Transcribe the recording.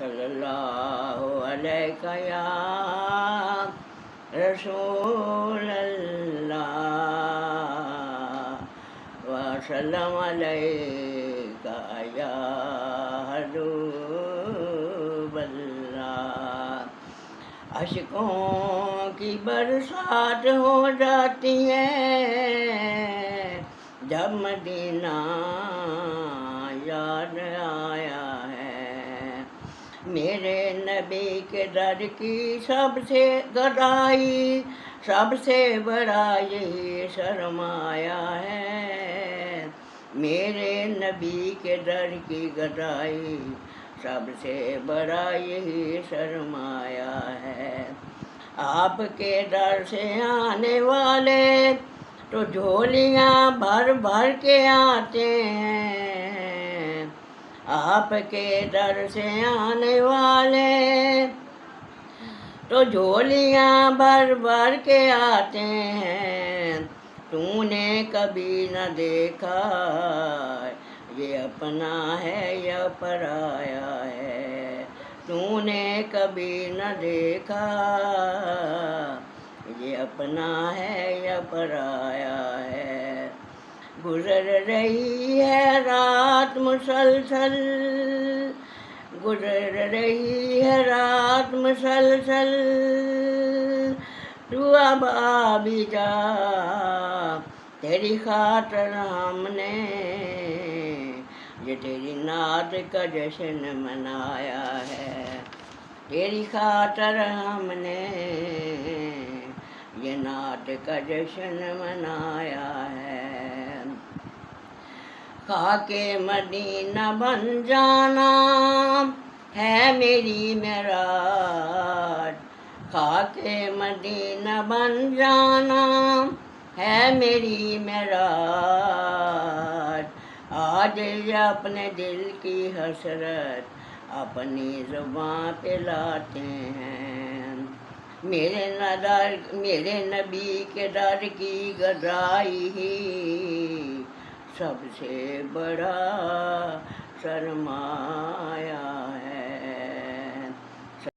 صلی اللہ علیہ یا رسول اللہ وسلم علیہ یا حبیب اللہ۔ اشکوں کی برسات ہو جاتی ہے جب مدینہ یاد آیا ہے، میرے نبی کے در کی سب سے گدائی، سب سے بڑا یہی سرمایہ ہے، میرے نبی کے در کی گدائی سب سے بڑا یہی سرمایہ ہے۔ آپ کے در سے آنے والے تو جھولیاں بھر بھر کے آتے ہیں، آپ کے در سے آنے والے تو جھولیاں بھر بھر کے آتے ہیں، تو نے کبھی نہ دیکھا یہ اپنا ہے یا پرایا ہے، تو نے کبھی نہ دیکھا یہ اپنا ہے یا پرایا ہے۔ گزر رہی ہے رات مسلسل، گزر رہی ہے رات مسلسل، تو اب آ بھی جا، تیری خاطر ہم نے یہ تیری نعت کا جشن منایا ہے، تیری خاطر ہم نے یہ نعت کا جشن منایا ہے۔ خاک مدینہ بن جانا ہے میری معراج، خاک مدینہ بن جانا ہے میری معراج، آج یہ اپنے دل کی حسرت اپنی زباں پہ لاتے ہیں، میرے نبی کے در کی گدائی ہی سب سے بڑا سرمایہ ہے۔